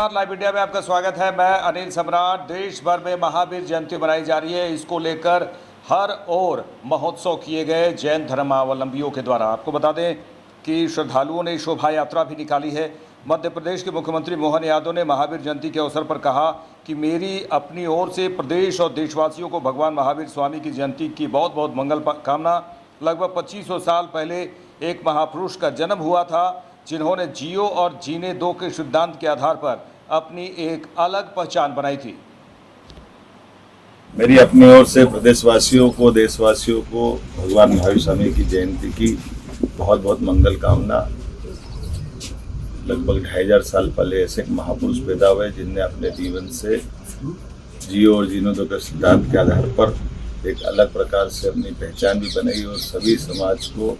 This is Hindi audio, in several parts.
नमस्कार, लाइव इंडिया में आपका स्वागत है। मैं अनिल सम्राट। देश भर में महावीर जयंती मनाई जा रही है। इसको लेकर हर ओर महोत्सव किए गए जैन धर्मावलंबियों के द्वारा। आपको बता दें कि श्रद्धालुओं ने शोभा यात्रा भी निकाली है। मध्य प्रदेश के मुख्यमंत्री मोहन यादव ने महावीर जयंती के अवसर पर कहा कि मेरी अपनी ओर से प्रदेश और देशवासियों को भगवान महावीर स्वामी की जयंती की बहुत बहुत मंगल कामना। लगभग 2500 साल पहले एक महापुरुष का जन्म हुआ था, जिन्होंने जियो और जीने दो के सिद्धांत के आधार पर अपनी एक अलग पहचान बनाई थी। मेरी अपनी ओर से प्रदेशवासियों को, देशवासियों को भगवान महावीर स्वामी की जयंती की बहुत बहुत मंगल कामना। लगभग 2500 साल पहले ऐसे एक महापुरुष पैदा हुए जिनने अपने जीवन से जियो और जीने दो के सिद्धांत के आधार पर एक अलग प्रकार से अपनी पहचान भी बनाई और सभी समाज को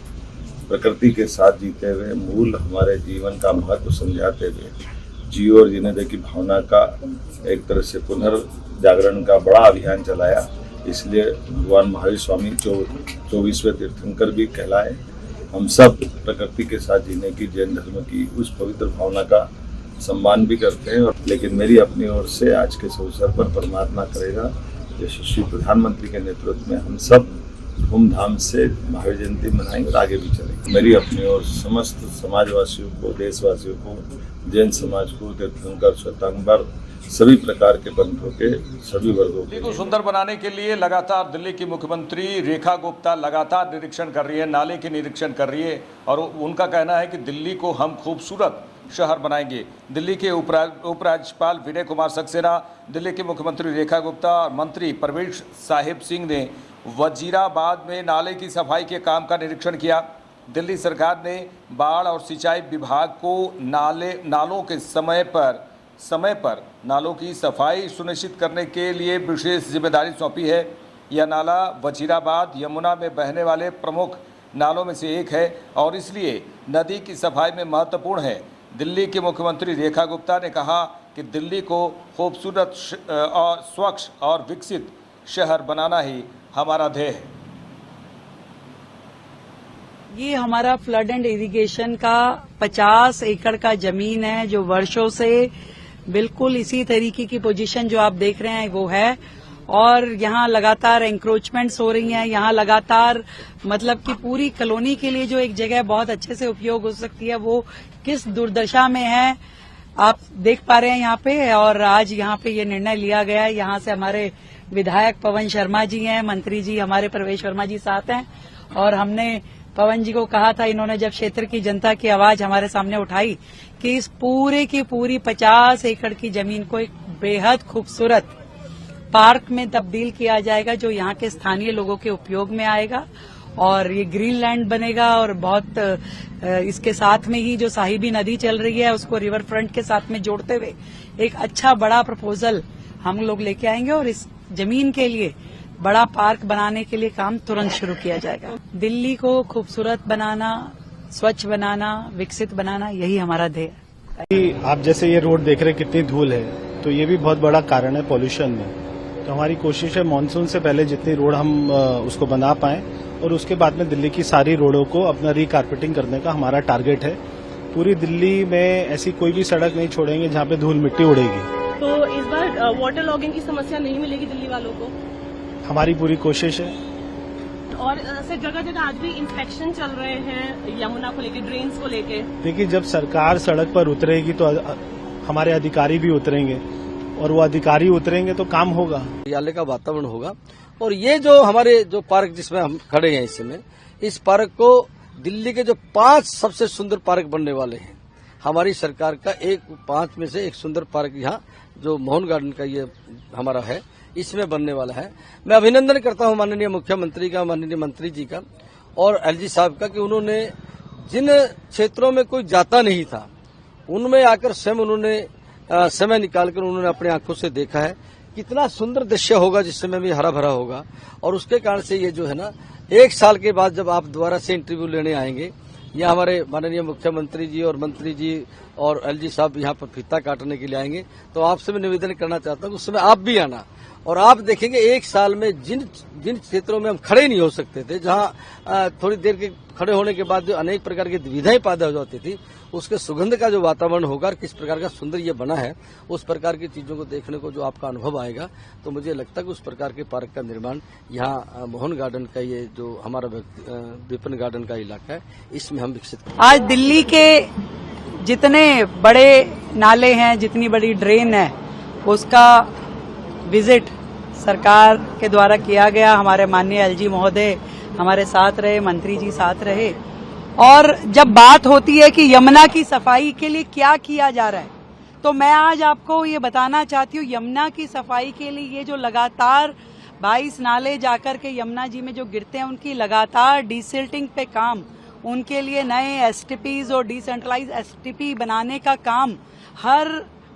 प्रकृति के साथ जीते हुए मूल हमारे जीवन का महत्व समझाते हुए जियो और जीने दे की भावना का एक तरह से पुनर्जागरण का बड़ा अभियान चलाया। इसलिए भगवान महावीर स्वामी 24वें तीर्थंकर भी कहलाए। हम सब प्रकृति के साथ जीने की जैन धर्म की उस पवित्र भावना का सम्मान भी करते हैं। लेकिन मेरी अपनी ओर से आज के इस अवसर पर परमात्मा करेगा यशस्वी प्रधानमंत्री के नेतृत्व में हम सब धूमधाम से महावीर जयंती मनाएंगे और आगे भी चलेंगे। मेरी अपनी ओर समस्त समाजवासियों को, देशवासियों को, जैन समाज को, तीर्थंकर, श्वेतांबर, सभी प्रकार के पंथों के सभी वर्गों दिल्ली को सुंदर बनाने के लिए लगातार दिल्ली की मुख्यमंत्री रेखा गुप्ता लगातार निरीक्षण कर रही है, नाले की निरीक्षण कर रही है और उनका कहना है कि दिल्ली को हम खूबसूरत शहर बनाएंगे। दिल्ली के उपराज्यपाल विनय कुमार सक्सेना, दिल्ली के मुख्यमंत्री रेखा गुप्ता और मंत्री परवेश साहिब सिंह ने वजीराबाद में नाले की सफाई के काम का निरीक्षण किया। दिल्ली सरकार ने बाढ़ और सिंचाई विभाग को नालों के समय पर नालों की सफाई सुनिश्चित करने के लिए विशेष जिम्मेदारी सौंपी है। यह नाला वजीराबाद यमुना में बहने वाले प्रमुख नालों में से एक है और इसलिए नदी की सफाई में महत्वपूर्ण है। दिल्ली के मुख्यमंत्री रेखा गुप्ता ने कहा कि दिल्ली को खूबसूरत और स्वच्छ और विकसित शहर बनाना ही हमारा ध्येय है। ये हमारा फ्लड एंड इरिगेशन का 50 एकड़ का जमीन है जो वर्षों से बिल्कुल इसी तरीके की पोजीशन जो आप देख रहे हैं वो है और यहाँ लगातार एंक्रोचमेंट्स हो रही हैं। यहाँ लगातार मतलब कि पूरी कॉलोनी के लिए जो एक जगह बहुत अच्छे से उपयोग हो सकती है वो किस दुर्दशा में है आप देख पा रहे हैं यहाँ पे। और आज यहाँ पे ये निर्णय लिया गया है। यहाँ से हमारे विधायक पवन शर्मा जी हैं, मंत्री जी हमारे प्रवेश वर्मा जी साथ हैं और हमने पवन जी को कहा था, इन्होंने जब क्षेत्र की जनता की आवाज हमारे सामने उठाई कि इस पूरे की पूरी 50 एकड़ की जमीन को एक बेहद खूबसूरत पार्क में तब्दील किया जाएगा जो यहाँ के स्थानीय लोगों के उपयोग में आएगा और ये ग्रीन लैंड बनेगा। और बहुत इसके साथ में ही जो साहिबी नदी चल रही है उसको रिवर फ्रंट के साथ में जोड़ते हुए एक अच्छा बड़ा प्रपोजल हम लोग लेके आएंगे और इस जमीन के लिए बड़ा पार्क बनाने के लिए काम तुरंत शुरू किया जाएगा। दिल्ली को खूबसूरत बनाना, स्वच्छ बनाना, विकसित बनाना, यही हमारा ध्येय है। आप जैसे ये रोड देख रहे हैं कितनी धूल है, तो ये भी बहुत बड़ा कारण है पॉल्यूशन में। तो हमारी कोशिश है मानसून से पहले जितनी रोड हम उसको बना पाएं और उसके बाद में दिल्ली की सारी रोडों को अपना रिकार्पेटिंग करने का हमारा टारगेट है। पूरी दिल्ली में ऐसी कोई भी सड़क नहीं छोड़ेंगे जहाँ पे धूल मिट्टी उड़ेगी। तो इस बार वाटर लॉगिंग की समस्या नहीं मिलेगी दिल्ली वालों को? हमारी पूरी कोशिश है। और सर जगह जगह आज भी इंस्पेक्शन चल रहे हैं यमुना को लेके, ड्रेन्स को लेके। देखिए जब सरकार सड़क पर उतरेगी तो हमारे अधिकारी भी उतरेंगे और वो अधिकारी उतरेंगे तो काम होगा, हरियाली का वातावरण होगा। और ये जो हमारे जो पार्क जिसमें हम खड़े हैं इस समय, इस पार्क को दिल्ली के जो 5 सबसे सुंदर पार्क बनने वाले हैं, हमारी सरकार का 5 में से एक सुंदर पार्क यहाँ जो मोहन गार्डन का ये हमारा है, इसमें बनने वाला है। मैं अभिनंदन करता हूँ माननीय मुख्यमंत्री का, माननीय मंत्री जी का और एलजी साहब का कि उन्होंने जिन क्षेत्रों में कोई जाता नहीं था उनमें आकर स्वयं उन्होंने समय निकालकर उन्होंने अपने आंखों से देखा है कितना सुंदर दृश्य होगा जिस समय भी हरा भरा होगा। और उसके कारण से ये जो है ना 1 साल के बाद जब आप दोबारा से इंटरव्यू लेने आएंगे, यहाँ हमारे माननीय मुख्यमंत्री जी और मंत्री जी और एलजी साहब यहाँ पर फीता काटने के लिए आएंगे, तो आपसे मैं निवेदन करना चाहता हूँ उस समय आप भी आना और आप देखेंगे एक साल में जिन जिन क्षेत्रों में हम खड़े नहीं हो सकते थे, जहां थोड़ी देर के खड़े होने के बाद जो अनेक प्रकार की दुविधाएं पैदा हो जाती थी, उसके सुगंध का जो वातावरण होगा और किस प्रकार का सुंदर ये बना है, उस प्रकार की चीजों को देखने को जो आपका अनुभव आएगा, तो मुझे लगता है कि उस प्रकार के पार्क का निर्माण यहाँ मोहन गार्डन का ये जो हमारा विपिन गार्डन का इलाका है, इसमें हम विकसित करेंगे। आज दिल्ली के जितने बड़े नाले हैं, जितनी बड़ी ड्रेन है, उसका विजिट सरकार के द्वारा किया गया। हमारे माननीय एलजी महोदय हमारे साथ रहे, मंत्री जी साथ रहे। और जब बात होती है कि यमुना की सफाई के लिए क्या किया जा रहा है, तो मैं आज आपको ये बताना चाहती हूँ, यमुना की सफाई के लिए ये जो लगातार 22 नाले जाकर के यमुना जी में जो गिरते हैं, उनकी लगातार डिसिल्टिंग पे काम, उनके लिए नए एसटीपीज और डिसेंट्रलाइज एसटीपी बनाने का काम हर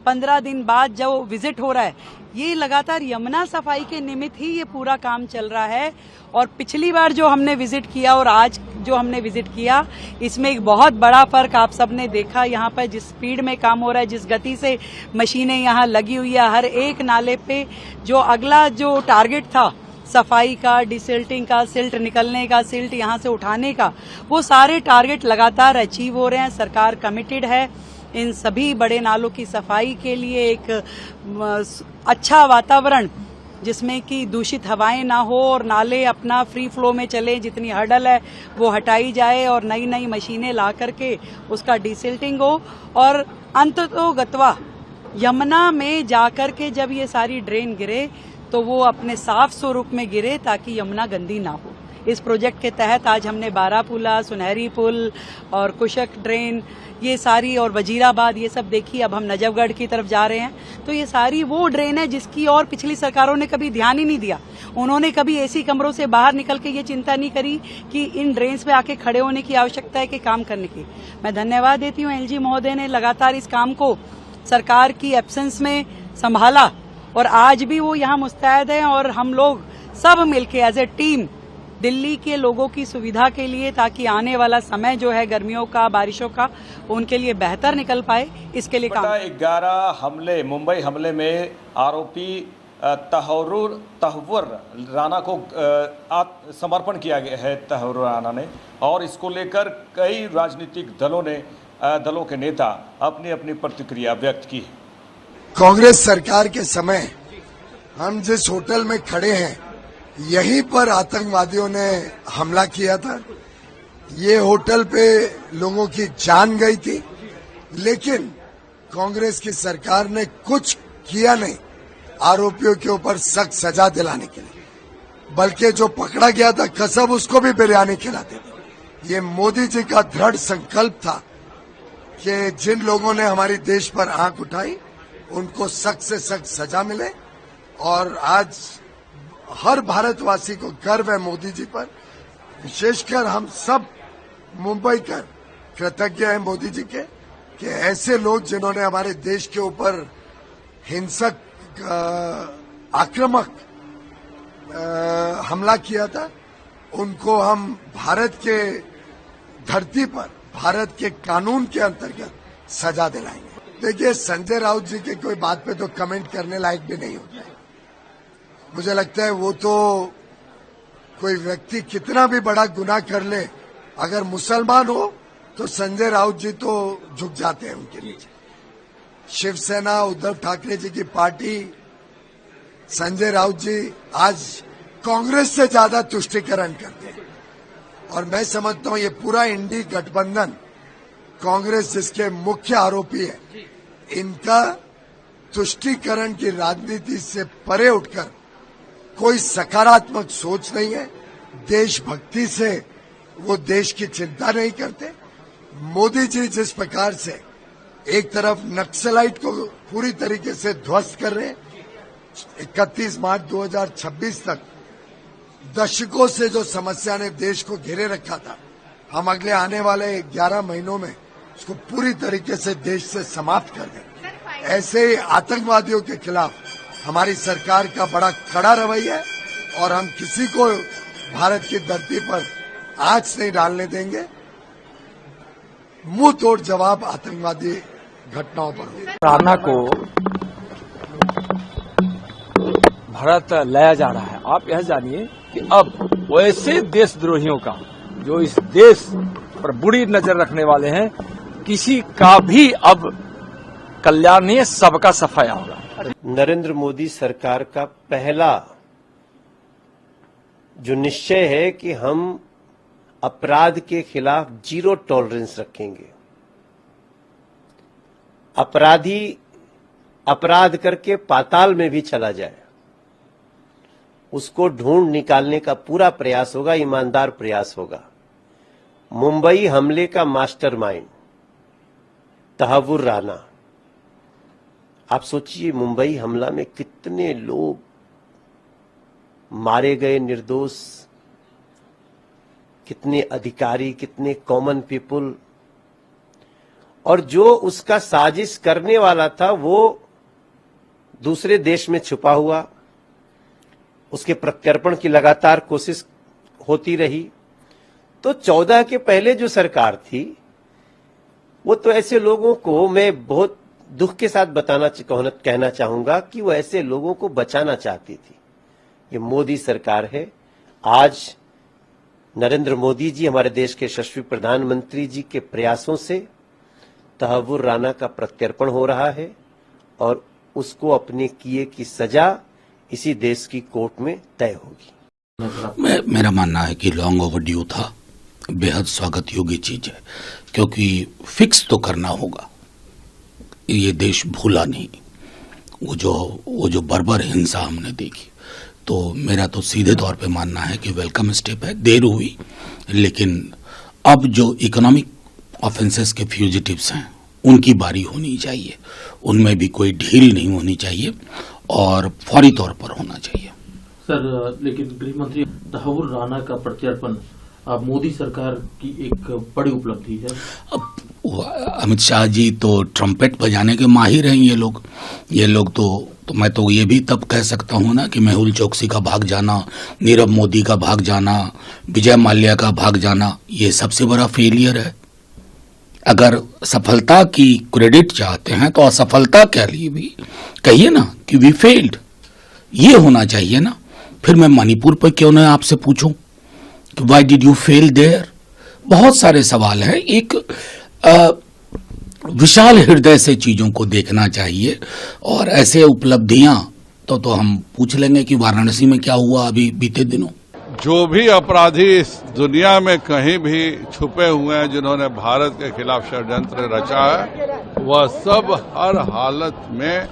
15 दिन बाद जो विजिट हो रहा है, ये लगातार यमुना सफाई के निमित्त ही ये पूरा काम चल रहा है। और पिछली बार जो हमने विजिट किया और आज जो हमने विजिट किया, इसमें एक बहुत बड़ा फर्क आप सबने देखा। यहाँ पर जिस स्पीड में काम हो रहा है, जिस गति से मशीनें यहाँ लगी हुई है, हर एक नाले पे जो अगला जो टारगेट था सफाई का, डिसिल्टिंग का, सिल्ट निकलने का, सिल्ट यहाँ से उठाने का, वो सारे टारगेट लगातार अचीव हो रहे हैं। सरकार कमिटेड है इन सभी बड़े नालों की सफाई के लिए, एक अच्छा वातावरण जिसमें कि दूषित हवाएं ना हो और नाले अपना फ्री फ्लो में चले, जितनी हर्डल है वो हटाई जाए और नई नई मशीनें ला करके उसका डिसिल्टिंग हो। और अंततोगत्वा यमुना में जाकर के जब ये सारी ड्रेन गिरे तो वो अपने साफ स्वरूप में गिरे, ताकि यमुना गंदी ना हो। इस प्रोजेक्ट के तहत आज हमने बारापुला, सुनहरी पुल और कुशक ड्रेन, ये सारी, और वजीराबाद, ये सब देखी। अब हम नजफगढ़ की तरफ जा रहे हैं, तो ये सारी वो ड्रेन है जिसकी और पिछली सरकारों ने कभी ध्यान ही नहीं दिया। उन्होंने कभी एसी कमरों से बाहर निकल के ये चिंता नहीं करी कि इन ड्रेन्स पे आके खड़े होने की आवश्यकता है कि काम करने की। मैं धन्यवाद देती हूँ एलजी महोदय ने लगातार इस काम को सरकार की एब्सेंस में संभाला और आज भी वो यहाँ मुस्तैद है और हम लोग सब मिलके एज ए टीम दिल्ली के लोगों की सुविधा के लिए, ताकि आने वाला समय जो है गर्मियों का, बारिशों का, उनके लिए बेहतर निकल पाए, इसके लिए काम। 11 हमले, मुंबई हमले में आरोपी तहव्वुर राना को समर्पण किया गया है, तहव्वुर राना ने, और इसको लेकर कई राजनीतिक दलों के नेता अपनी अपनी प्रतिक्रिया व्यक्त की है। कांग्रेस सरकार के समय हम जिस होटल में खड़े हैं, यहीं पर आतंकवादियों ने हमला किया था। ये होटल पे लोगों की जान गई थी, लेकिन कांग्रेस की सरकार ने कुछ किया नहीं आरोपियों के ऊपर सख्त सजा दिलाने के लिए, बल्कि जो पकड़ा गया था कसम उसको भी बिरयानी खिलाते थे। ये मोदी जी का दृढ़ संकल्प था कि जिन लोगों ने हमारी देश पर आंख उठाई उनको सख्त से सख्त सजा मिले। और आज हर भारतवासी को गर्व है मोदी जी पर, विशेषकर हम सब मुंबई कर कृतज्ञ हैं मोदी जी के कि ऐसे लोग जिन्होंने हमारे देश के ऊपर हिंसक आक्रामक हमला किया था, उनको हम भारत के धरती पर भारत के कानून के अंतर्गत सजा दिलाएंगे। देखिए, संजय राउत जी के कोई बात पे तो कमेंट करने लायक भी नहीं होता है। मुझे लगता है वो तो कोई व्यक्ति कितना भी बड़ा गुनाह कर ले, अगर मुसलमान हो तो संजय राउत जी तो झुक जाते हैं उनके नीचे। शिवसेना, उद्धव ठाकरे जी की पार्टी, संजय राउत जी आज कांग्रेस से ज्यादा तुष्टीकरण करते हैं। और मैं समझता हूं ये पूरा इंडी गठबंधन, कांग्रेस जिसके मुख्य आरोपी है, इनका तुष्टीकरण की राजनीति से परे उठकर कोई सकारात्मक सोच नहीं है। देशभक्ति से वो देश की चिंता नहीं करते। मोदी जी जिस प्रकार से एक तरफ नक्सलाइट को पूरी तरीके से ध्वस्त कर रहे हैं, 31 मार्च 2026 तक दशकों से जो समस्या ने देश को घेरे रखा था, हम अगले आने वाले 11 महीनों में उसको पूरी तरीके से देश से समाप्त कर दें। ऐसे ही आतंकवादियों के खिलाफ हमारी सरकार का बड़ा कड़ा रवैया है और हम किसी को भारत की धरती पर आंच नहीं डालने देंगे। मुंह तोड़ जवाब आतंकवादी घटनाओं पर। राणा को भारत लाया जा रहा है। आप यह जानिए कि अब वैसे देशद्रोहियों का जो इस देश पर बुरी नजर रखने वाले हैं, किसी का भी अब कल्याण नहीं है, सबका सफाया होगा। नरेंद्र मोदी सरकार का पहला जो निश्चय है कि हम अपराध के खिलाफ जीरो टॉलरेंस रखेंगे। अपराधी अपराध करके पाताल में भी चला जाए, उसको ढूंढ निकालने का पूरा प्रयास होगा, ईमानदार प्रयास होगा। मुंबई हमले का मास्टरमाइंड तहव्वुर राना, आप सोचिए मुंबई हमला में कितने लोग मारे गए, निर्दोष, कितने अधिकारी, कितने कॉमन पीपुल, और जो उसका साजिश करने वाला था वो दूसरे देश में छुपा हुआ, उसके प्रत्यर्पण की लगातार कोशिश होती रही। तो 14 के पहले जो सरकार थी वो तो ऐसे लोगों को, मैं बहुत दुख के साथ कहना चाहूंगा कि वो ऐसे लोगों को बचाना चाहती थी। ये मोदी सरकार है। आज नरेंद्र मोदी जी, हमारे देश के यशस्वी प्रधानमंत्री जी के प्रयासों से तहव्वुर राना का प्रत्यर्पण हो रहा है और उसको अपने किए की सजा इसी देश की कोर्ट में तय होगी। मेरा मानना है कि लॉन्ग ओवरड्यू था, बेहद स्वागत योग्य चीज है, क्योंकि फिक्स तो करना होगा। ये देश भूला नहीं वो जो बर्बर हिंसा हमने देखी, तो मेरा तो सीधे तौर पे मानना है कि वेलकम स्टेप है। देर हुई, लेकिन अब जो इकोनॉमिक ऑफेंसेस के फ्यूजिटिव्स हैं उनकी बारी होनी चाहिए, उनमें भी कोई ढील नहीं होनी चाहिए और फौरी तौर पर होना चाहिए। सर, लेकिन गृह मंत्री तहव्वुर राना का प्रत्यर्पण मोदी सरकार की एक बड़ी उपलब्धि है। अमित शाह जी तो ट्रम्पेट बजाने के माहिर हैं। ये लोग तो मैं तो ये भी तब कह सकता हूं ना कि मेहुल चोकसी का भाग जाना, नीरव मोदी का भाग जाना, विजय माल्या का भाग जाना, ये सबसे बड़ा फेलियर है। अगर सफलता की क्रेडिट चाहते हैं तो असफलता के लिए भी कहिए ना कि वी फेल्ड, ये होना चाहिए ना। फिर मैं मणिपुर पर क्यों ना आपसे पूछूं कि why did you fail there. बहुत सारे सवाल हैं। एक विशाल हृदय से चीजों को देखना चाहिए और ऐसे उपलब्धियां तो हम पूछ लेंगे कि वाराणसी में क्या हुआ अभी बीते दिनों। जो भी अपराधी इस दुनिया में कहीं भी छुपे हुए हैं जिन्होंने भारत के खिलाफ षड्यंत्र रचा है, वह सब हर हालत में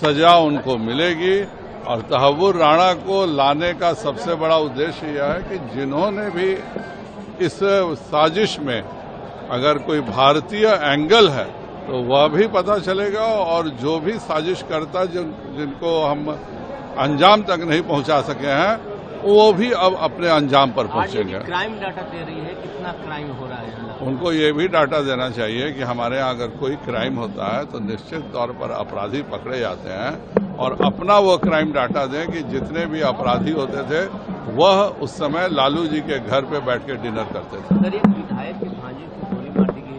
सजा उनको मिलेगी। और तहव्वुर राणा को लाने का सबसे बड़ा उद्देश्य यह है कि जिन्होंने भी इस साजिश में अगर कोई भारतीय एंगल है तो वह भी पता चलेगा, और जो भी साजिश करता जिनको हम अंजाम तक नहीं पहुंचा सके हैं वो भी अब अपने अंजाम पर पहुंचेंगे। क्राइम डाटा दे रही है, कितना क्राइम हो रहा है? उनको ये भी डाटा देना चाहिए कि हमारे यहाँ अगर कोई क्राइम होता है तो निश्चित तौर पर अपराधी पकड़े जाते हैं, और अपना वो क्राइम डाटा दें कि जितने भी अपराधी होते थे वह उस समय लालू जी के घर पे बैठ के डिनर करते थे। विधायक की भांजी को गोली मार दी गई,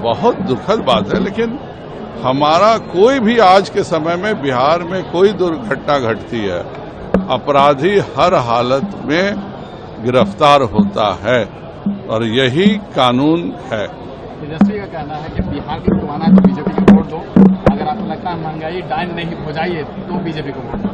बहुत दुखद बात है। लेकिन हमारा कोई भी आज के समय में बिहार में कोई दुर्घटना घटती है, अपराधी हर हालत में गिरफ्तार होता है और यही कानून है। तेजस्वी का कहना है कि बिहार की जुर्माना तो बीजेपी को वोट दो, अगर आपको लगता है महंगाई डाइन नहीं हो जाइए तो बीजेपी को वोट दो।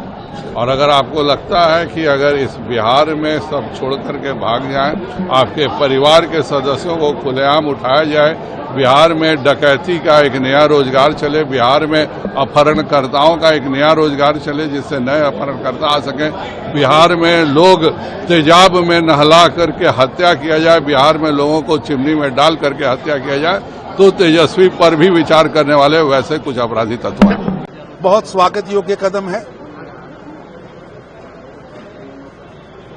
और अगर आपको लगता है कि अगर इस बिहार में सब छोड़ करके भाग जाएं, आपके परिवार के सदस्यों को खुलेआम उठाया जाए, बिहार में डकैती का एक नया रोजगार चले, बिहार में अपहरणकर्ताओं का एक नया रोजगार चले जिससे नए अपहरणकर्ता आ सकें, बिहार में लोग तेजाब में नहला करके हत्या किया जाए, बिहार में लोगों को चिमनी में डाल करके हत्या किया जाए, तो तेजस्वी पर भी विचार करने वाले वैसे कुछ अपराधी तत्व हैं। बहुत स्वागत योग्य कदम है।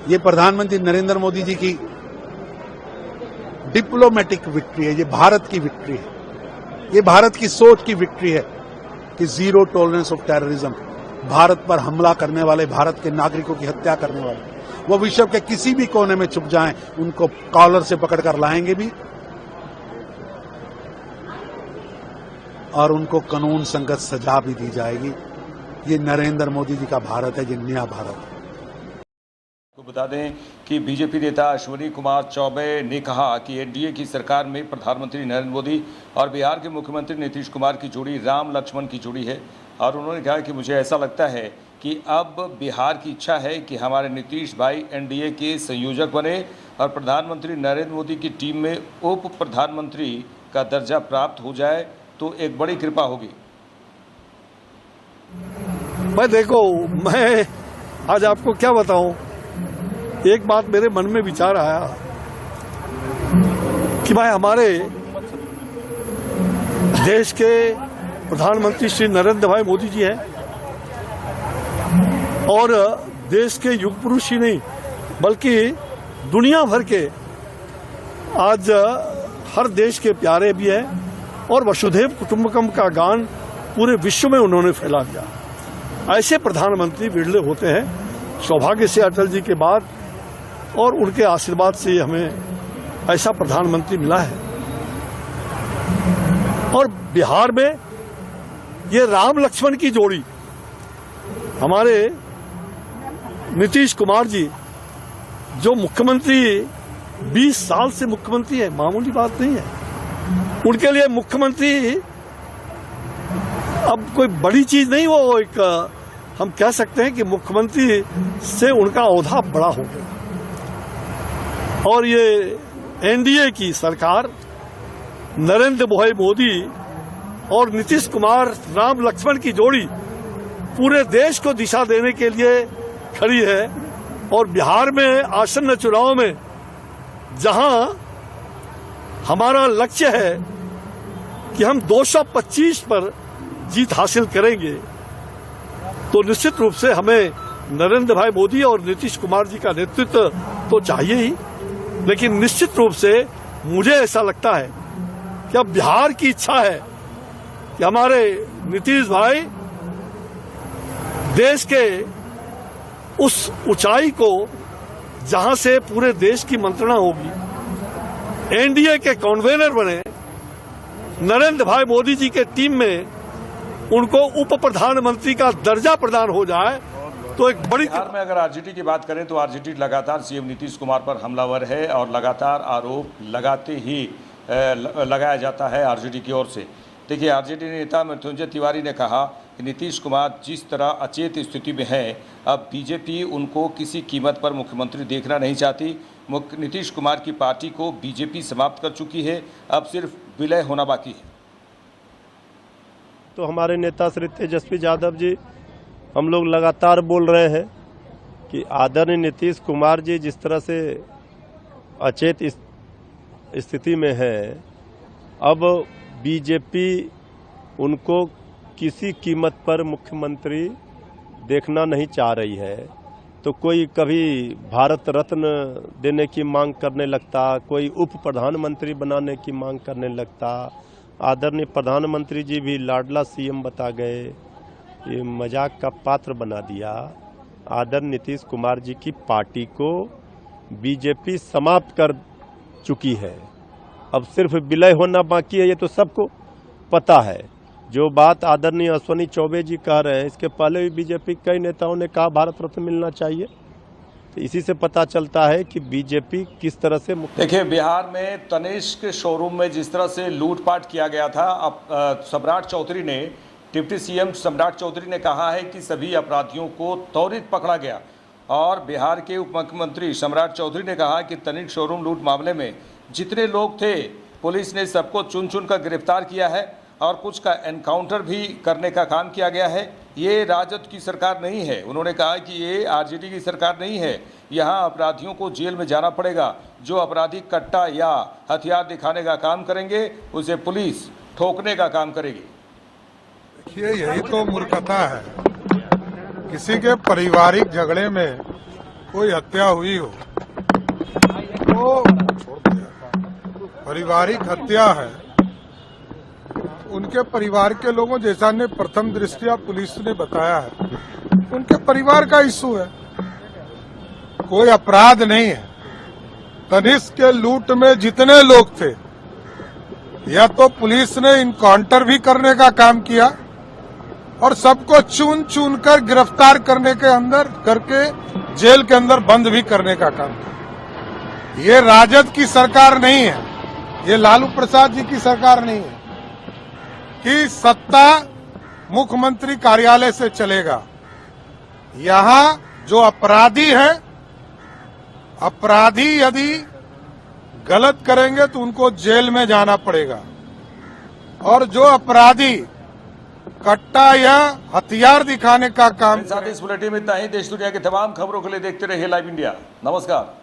ये प्रधानमंत्री नरेंद्र मोदी जी की डिप्लोमेटिक विक्ट्री है, ये भारत की विक्ट्री है, ये भारत की सोच की विक्ट्री है कि zero tolerance of terrorism. Bharat पर हमला करने वाले, भारत के नागरिकों की हत्या करने वाले, वो विश्व के किसी भी कोने में छुप जाएं, उनको कॉलर से पकड़कर लाएंगे भी और उनको कानून संगत सजा भी दी जाएगी। ये नरेंद्र मोदी जी का भारत है, ये नया भारत है। तो बता दें कि बीजेपी नेता अश्विनी कुमार चौबे ने कहा कि एनडीए की सरकार में प्रधानमंत्री नरेंद्र मोदी और बिहार के मुख्यमंत्री नीतीश कुमार की जोड़ी राम लक्ष्मण की जोड़ी है। और उन्होंने कहा कि मुझे ऐसा लगता है कि अब बिहार की इच्छा है कि हमारे नीतीश भाई एनडीए के संयोजक बने और प्रधानमंत्री नरेंद्र मोदी की टीम में उप प्रधानमंत्री का दर्जा प्राप्त हो जाए तो एक बड़ी कृपा होगी। मैं आज आपको क्या बताऊं, एक बात मेरे मन में विचार आया कि भाई हमारे देश के प्रधानमंत्री श्री नरेंद्र भाई मोदी जी हैं और देश के युग पुरुष ही नहीं बल्कि दुनिया भर के आज हर देश के प्यारे भी हैं और वसुधैव कुटुंबकम का गान पूरे विश्व में उन्होंने फैला दिया। ऐसे प्रधानमंत्री विरले होते हैं। सौभाग्य से अटल जी के बाद और उनके आशीर्वाद से हमें ऐसा प्रधानमंत्री मिला है। और बिहार में ये राम लक्ष्मण की जोड़ी, हमारे नीतीश कुमार जी जो मुख्यमंत्री 20 साल से मुख्यमंत्री है, मामूली बात नहीं है उनके लिए। मुख्यमंत्री अब कोई बड़ी चीज नहीं, वो एक हम कह सकते हैं कि मुख्यमंत्री से उनका ओहदा बड़ा हो गया। और ये एनडीए की सरकार नरेंद्र भाई मोदी और नीतीश कुमार राम लक्ष्मण की जोड़ी पूरे देश को दिशा देने के लिए खड़ी है। और बिहार में आसन्न चुनाव में जहां हमारा लक्ष्य है कि हम 225 पर जीत हासिल करेंगे, तो निश्चित रूप से हमें नरेंद्र भाई मोदी और नीतीश कुमार जी का नेतृत्व तो चाहिए ही, लेकिन निश्चित रूप से मुझे ऐसा लगता है कि अब बिहार की इच्छा है कि हमारे नीतीश भाई देश के उस ऊंचाई को जहां से पूरे देश की मंत्रणा होगी, एनडीए के कन्वेनर बने, नरेंद्र भाई मोदी जी के टीम में उनको उप प्रधानमंत्री का दर्जा प्रदान हो जाए तो एक बड़ी। बिहार में अगर आरजेडी की बात करें तो आरजेडी लगातार सीएम नीतीश कुमार पर हमलावर है और लगातार आरोप लगाते ही लगाया जाता है आरजेडी की ओर से। देखिए, आरजेडी नेता मृत्युंजय तिवारी ने कहा कि नीतीश कुमार जिस तरह अचेत स्थिति में है, अब बीजेपी उनको किसी कीमत पर मुख्यमंत्री देखना नहीं चाहती। नीतीश कुमार की पार्टी को बीजेपी समाप्त कर चुकी है, अब सिर्फ विलय होना बाकी है। तो हमारे नेता श्री तेजस्वी यादव जी हम लोग लगातार बोल रहे हैं कि आदरणीय नीतीश कुमार जी जिस तरह से अचेत स्थिति में है, अब बीजेपी उनको किसी कीमत पर मुख्यमंत्री देखना नहीं चाह रही है। तो कोई कभी भारत रत्न देने की मांग करने लगता, कोई उप प्रधानमंत्री बनाने की मांग करने लगता। आदरणीय प्रधानमंत्री जी भी लाडला सीएम बता गए, ये मजाक का पात्र बना दिया। आदरणीय नीतीश कुमार जी की पार्टी को बीजेपी समाप्त कर चुकी है, अब सिर्फ विलय होना बाकी है, ये तो सबको पता है। जो बात आदरणीय अश्विनी चौबे जी कह रहे हैं, इसके पहले भी बीजेपी कई नेताओं ने कहा भारत रत्न मिलना चाहिए। तो इसी से पता चलता है कि बीजेपी किस तरह से। देखिए, बिहार में तनिष्क शोरूम में जिस तरह से लूटपाट किया गया था, अब सम्राट चौधरी ने, डिप्टी सीएम सम्राट चौधरी ने कहा है कि सभी अपराधियों को त्वरित पकड़ा गया। और बिहार के उप मुख्यमंत्री सम्राट चौधरी ने कहा कि तनिष्क शोरूम लूट मामले में जितने लोग थे, पुलिस ने सबको चुन चुन कर गिरफ्तार किया है और कुछ का एनकाउंटर भी करने का काम किया गया है। ये राजद की सरकार नहीं है। उन्होंने कहा कि ये आरजेडी की सरकार नहीं है, यहाँ अपराधियों को जेल में जाना पड़ेगा। जो अपराधी कट्टा या हथियार दिखाने का काम करेंगे, उसे पुलिस ठोकने का काम करेगी। देखिए, यही तो मूर्खता है। किसी के पारिवारिक झगड़े में कोई हत्या हुई हो तो पारिवारिक हत्या है, उनके परिवार के लोगों जैसा ने प्रथम दृष्टया पुलिस ने बताया है, उनके परिवार का इशू है, कोई अपराध नहीं है। तनिष्क के लूट में जितने लोग थे, या तो पुलिस ने इनकाउंटर भी करने का काम किया और सबको चुन चुन कर गिरफ्तार करने के अंदर करके जेल के अंदर बंद भी करने का काम किया। ये राजद की सरकार नहीं है, ये लालू प्रसाद जी की सरकार नहीं है कि सत्ता मुख्यमंत्री कार्यालय से चलेगा। यहां जो अपराधी है, अपराधी यदि गलत करेंगे तो उनको जेल में जाना पड़ेगा, और जो अपराधी कट्टा या हथियार दिखाने का काम। साथ ही इस बुलेटिन में इतना ही। देश दुनिया की तमाम खबरों के लिए देखते रहिए लाइव इंडिया। नमस्कार।